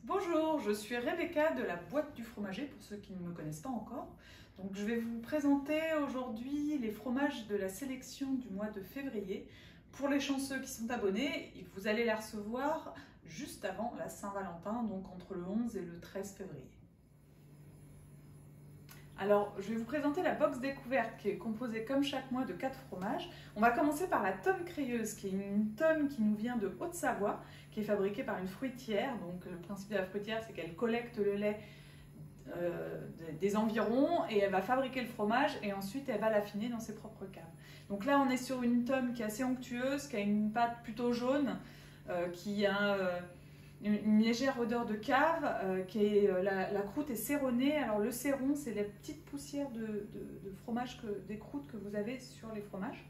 Bonjour, je suis Rebecca de la boîte du fromager pour ceux qui ne me connaissent pas encore. Donc je vais vous présenter aujourd'hui les fromages de la sélection du mois de février. Pour les chanceux qui sont abonnés, vous allez les recevoir juste avant la Saint-Valentin, donc entre le 11 et le 13 février. Alors, je vais vous présenter la box découverte qui est composée comme chaque mois de 4 fromages. On va commencer par la tome crieuse, qui est une tome qui nous vient de Haute-Savoie, qui est fabriquée par une fruitière. Donc, le principe de la fruitière, c'est qu'elle collecte le lait des environs et elle va fabriquer le fromage et ensuite elle va l'affiner dans ses propres caves. Donc là, on est sur une tome qui est assez onctueuse, qui a une pâte plutôt jaune, qui a une légère odeur de cave, la croûte est cerronnée. Alors le cerron, c'est les petites poussières de fromage, des croûtes que vous avez sur les fromages.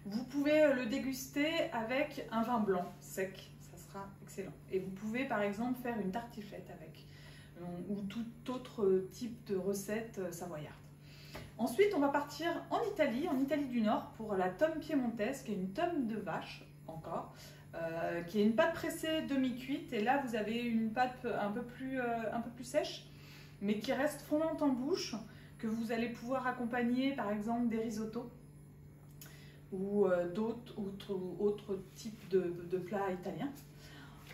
Vous pouvez le déguster avec un vin blanc sec, ça sera excellent. Et vous pouvez par exemple faire une tartiflette avec, ou tout autre type de recette savoyarde. Ensuite, on va partir en Italie du Nord, pour la tome piémontaise, qui est une tome de vache encore. Qui est une pâte pressée demi-cuite, et là vous avez une pâte un peu plus sèche, mais qui reste fondante en bouche, que vous allez pouvoir accompagner par exemple des risottos ou d'autres types de plats italiens.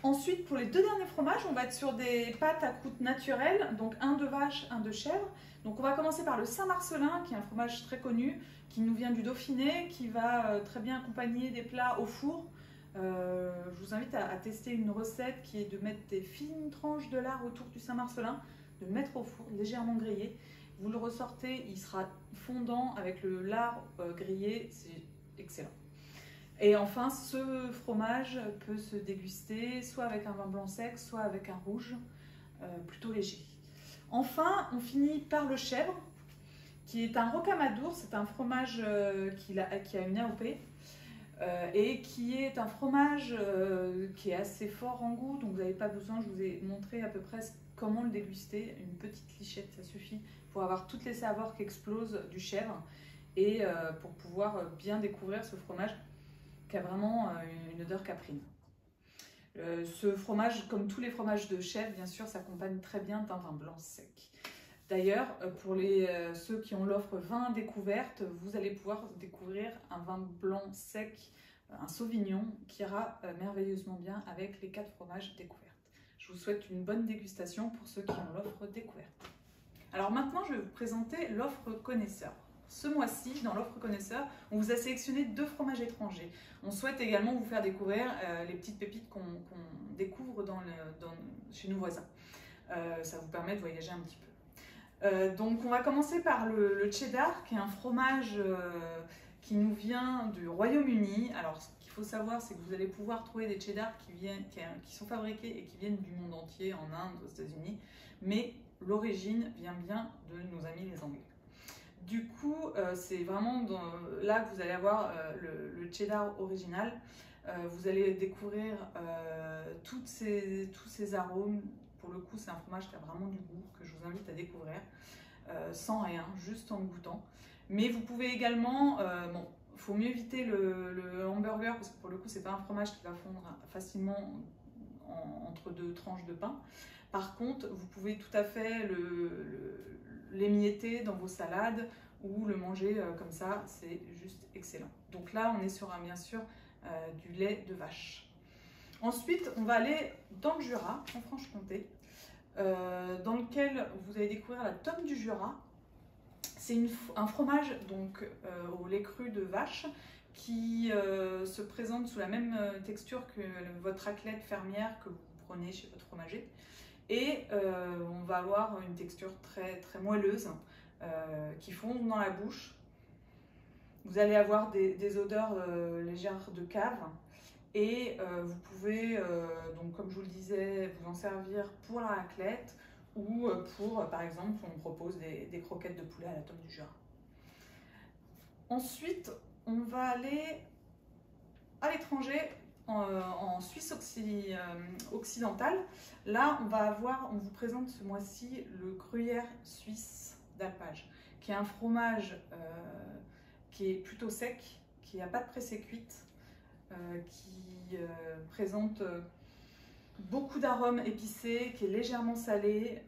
Ensuite, pour les deux derniers fromages, on va être sur des pâtes à croûte naturelle, donc un de vache, un de chèvre. Donc on va commencer par le Saint-Marcellin, qui est un fromage très connu, qui nous vient du Dauphiné, qui va très bien accompagner des plats au four. Je vous invite à tester une recette qui est de mettre des fines tranches de lard autour du Saint-Marcellin, de le mettre au four légèrement grillé. Vous le ressortez, il sera fondant avec le lard grillé, c'est excellent. Et enfin, ce fromage peut se déguster soit avec un vin blanc sec, soit avec un rouge plutôt léger. Enfin, on finit par le chèvre, qui est un rocamadour, c'est un fromage qui a une AOP. Et qui est un fromage qui est assez fort en goût, donc vous n'avez pas besoin, je vous ai montré à peu près comment le déguster, une petite lichette, ça suffit pour avoir toutes les saveurs qui explosent du chèvre et pour pouvoir bien découvrir ce fromage qui a vraiment une odeur caprine. Ce fromage, comme tous les fromages de chèvre, bien sûr, s'accompagne très bien d'un vin blanc sec. D'ailleurs, pour ceux qui ont l'offre vin découverte, vous allez pouvoir découvrir un vin blanc sec, un Sauvignon, qui ira merveilleusement bien avec les 4 fromages découvertes. Je vous souhaite une bonne dégustation pour ceux qui ont l'offre découverte. Alors maintenant, je vais vous présenter l'offre connaisseur. Ce mois-ci, dans l'offre connaisseur, on vous a sélectionné 2 fromages étrangers. On souhaite également vous faire découvrir les petites pépites qu'on découvre chez nos voisins. Ça vous permet de voyager un petit peu. Donc on va commencer par le cheddar, qui est un fromage qui nous vient du Royaume-Uni. Alors ce qu'il faut savoir, c'est que vous allez pouvoir trouver des cheddars qui sont fabriqués et qui viennent du monde entier, en Inde, aux États-Unis, mais l'origine vient bien de nos amis les Anglais. Du coup, c'est vraiment là que vous allez avoir le cheddar original. Vous allez découvrir tous ces arômes. Pour le coup, c'est un fromage qui a vraiment du goût, que je vous invite à découvrir, sans rien, juste en goûtant. Mais vous pouvez également, bon, il faut mieux éviter le hamburger, parce que pour le coup, c'est pas un fromage qui va fondre facilement entre 2 tranches de pain. Par contre, vous pouvez tout à fait l'émietter dans vos salades ou le manger comme ça, c'est juste excellent. Donc là, on est sur bien sûr du lait de vache. Ensuite, on va aller dans le Jura, en Franche-Comté, dans lequel vous allez découvrir la tome du Jura. C'est un fromage donc, au lait cru de vache qui se présente sous la même texture que votre raclette fermière que vous prenez chez votre fromager. Et on va avoir une texture très, très moelleuse qui fond dans la bouche. Vous allez avoir des odeurs légères de cave. Et vous pouvez, donc, comme je vous le disais, vous en servir pour la raclette ou pour, par exemple, on propose des croquettes de poulet à la tome du Jura. Ensuite, on va aller à l'étranger, en Suisse occidentale. Là, on vous présente ce mois-ci le gruyère suisse d'alpage, qui est un fromage qui est plutôt sec, qui n'a pas de pressé cuite, qui présente beaucoup d'arômes épicés, qui est légèrement salé,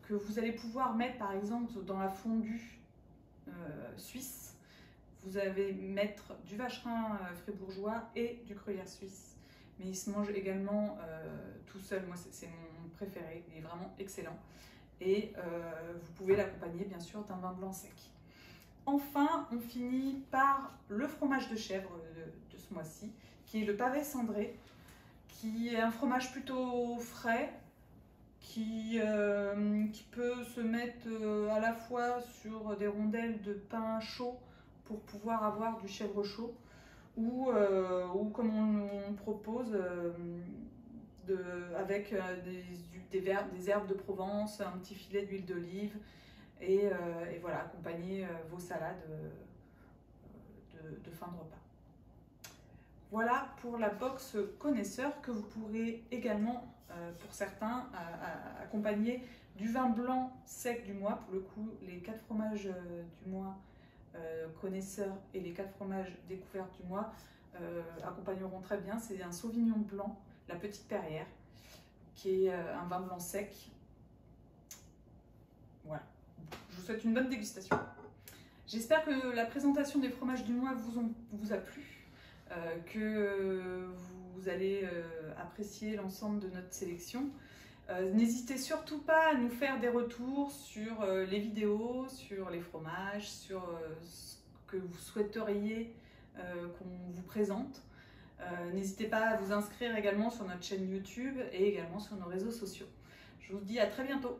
que vous allez pouvoir mettre par exemple dans la fondue suisse. Vous allez mettre du vacherin fribourgeois et du gruyère suisse. Mais il se mange également tout seul. Moi, c'est mon préféré. Il est vraiment excellent. Et vous pouvez l'accompagner bien sûr d'un vin blanc sec. Enfin, on finit par le fromage de chèvre de ce mois-ci, qui est le pavé cendré, qui est un fromage plutôt frais, qui peut se mettre à la fois sur des rondelles de pain chaud pour pouvoir avoir du chèvre chaud, ou comme on propose avec des herbes de Provence, un petit filet d'huile d'olive, et voilà, accompagner vos salades de fin de repas. Voilà pour la box connaisseur, que vous pourrez également, pour certains, accompagner du vin blanc sec du mois. Pour le coup, les 4 fromages du mois connaisseur et les 4 fromages découvertes du mois accompagneront très bien. C'est un Sauvignon blanc, la Petite Perrière, qui est un vin blanc sec. Voilà. Je vous souhaite une bonne dégustation. J'espère que la présentation des fromages du mois vous a plu, que vous allez apprécier l'ensemble de notre sélection. N'hésitez surtout pas à nous faire des retours sur les vidéos, sur les fromages, sur ce que vous souhaiteriez qu'on vous présente. N'hésitez pas à vous inscrire également sur notre chaîne YouTube et également sur nos réseaux sociaux. Je vous dis à très bientôt.